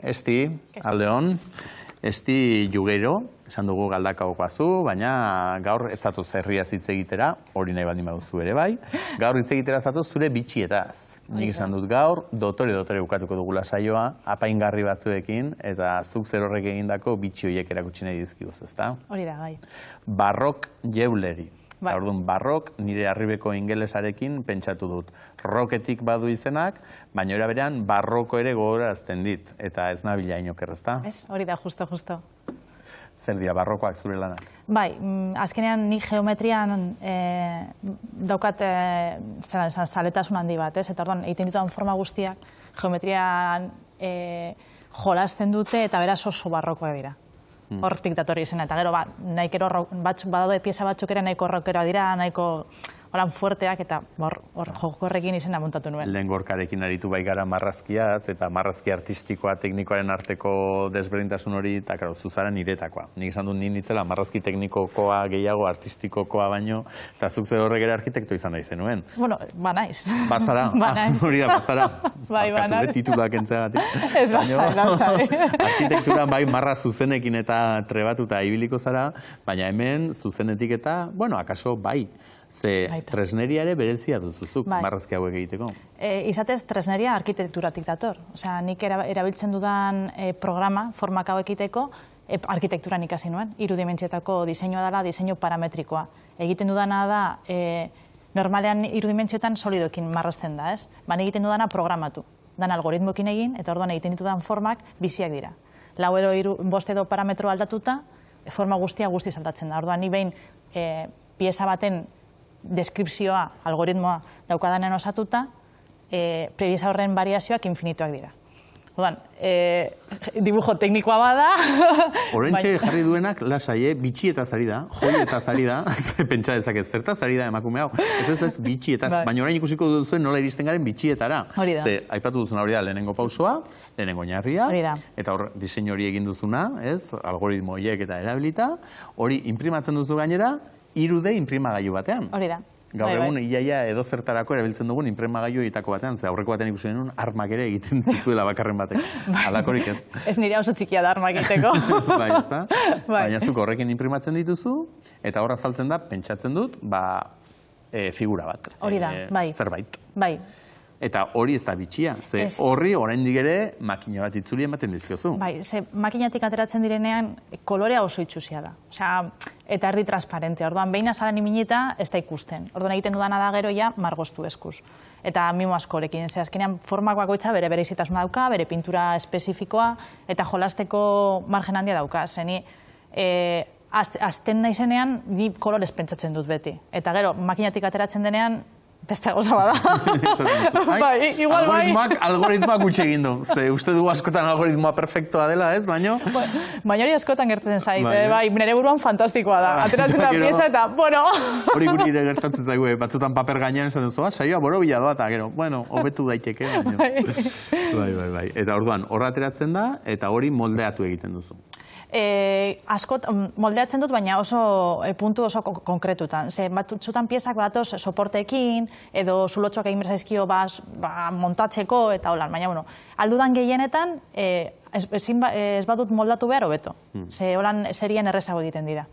Esti, aldeon, Esti Jugeiro, esan dugu Galdakaokoazu, baina gaur ez zatuz herriaz hitz egitera, hori nahi baldin baduzu ere bai, gaur hitz egitera zatuz zure bitxietaz. Nik esan dut gaur, dotore bukatuko dugula saioa, apaingarri batzuekin, eta zuk zer horrek egindako bitxi horiek erakutsi nahi dizkiguzu, ezta? Hori da, gai. Barrok Jewelry. Orduan, barrok nire arribeko ingelesarekin pentsatu dut. Rocketik badu izenak, baina era berean barroko ere gogorazten dit. Eta ez nabila inoker, ezta? Ez, hori da, justo. Zer dira barrokoak zure lanak? Bai, azkenean nik geometrian daukat zaletasun handi bat, ez? Eta orduan, egiten ditudan forma guztiak geometrian jolasten dute eta beraz oso barrokoak dira. Hortik datorri izena, eta gero badaude pieza batzuk ere nahiko rockeroak dira, nahiko holan fuerteak, eta horrekin izena montatu nuen. Lehen gorkarekin aritu bai gara marrazkiaz, eta marrazki artistikoa teknikoaren arteko desberdintasun hori, eta zuzara niretakoa. Nik esan dut nitzela marrazki teknikokoa gehiago artistikokoa baino, eta zuk ze horrek ere arkitekto izan nahi zenuen. Bueno, ba naiz. Bazara? Hori da, bazara. Bai, ba naiz. Tituluak entzeagatik. Ez lasai. Arkitekturan bai marra zuzenekin eta trebatuta ibiliko zara, baina hemen zuzenetik eta, bueno, akaso bai. Ze tresneria ere berezia duzuzuk marrazki hauek egiteko. Izatez, tresneria arkitekturatik dator. Osea, nik erabiltzen dudan programa, formak hau egiteko, arkitekturan ikasi nuen. 3 dimentsiotako diseinua dela, diseinu parametrikoa. Egiten dudana da, normalean 3 dimentsioetan solidoekin marrazten da, ez? Baina egiten dudana programatu. Dan algoritmoekin egin, eta orduan egiten ditudan formak biziak dira. 4 edo 5 edo parametro aldatuta, forma guztia aldatzen da. Orduan, ni behin pieza baten deskripzioa, algoritmoa daukadanen osatuta, prebiesa horren variazioak infinituak dira. Orduan, dibujo teknikoa bada... Horrentxe jarri duenak lasai, bitxietaz ari da, joietaz ari da, pentsa dezakez, zertaz ari da emakume hau. Ez, bitxietaz, baina orain ikusiko duzuen nola iristen garen bitxietara. Hori da. Ze, aipatu duzuna hori da, lehenengo pausoa, lehenengo oinarria, eta hor diseinu hori egin duzuna, algoritmo horiek eta erabilita, hori imprimatzen duzu gainera, 3D inprimagailu batean. Hori da. Gaur egun, iaia edo zertarako erabiltzen dugun inprimagailu egitako batean, ze aurreko batean ikusi denun armak ere egiten zituela bakarren batek. Alakorik ez. Ez nire oso txikia da armak egiteko. Bai, ezta? Baina zuk horrekin imprimatzen dituzu, eta horra azaltzen da, pentsatzen dut, figura bat. Hori da, bai. Zerbait. Bai. Eta hori ez da bitxia, ze horri oraindik ere makina bat itzuli ematen dizkiozu. Bai, ze makinatik ateratzen direnean kolorea oso itxusia da. Osea, eta erdi transparente. Orduan, behin azaren iminita ez da ikusten. Orduan, egiten dudana da gero ja margoztu eskuz. Eta mimo askorekin. Ze azkenean formak bakoitza bere bereizitasuna dauka, bere pintura espezifikoa, eta jolasteko margen handia dauka. Zeni, azten naizenean, ni kolorez pentsatzen dut beti. Eta gero, makinatik ateratzen denean, beste goza bada. Bai, igual bai. Algoritmoak gutxe egin du. Uste du askotan algoritmoa perfektoa dela, ez, baino? Baina hori askotan gertatzen zait, bai, nire buruan fantastikoa da. Ateratzen da pieza eta, bueno... Hori guri ere gertatzen zaigu, batzutan paper gainean esan duzu, saioa borobila doa, eta gero, bueno, hobetu daiteke, baino. Bai. Eta orduan, horra ateratzen da, eta hori moldeatu egiten duzu. Askot moldeatzen dut, baina oso puntu oso konkretutan. Batzutan piezak batoz soporteekin, edo zulotxoak egin berzaizkio montatzeko, eta holan. Baina, aldudan gehienetan, ez badut moldatu behar hobeto. Ze holan serien errezago egiten dira.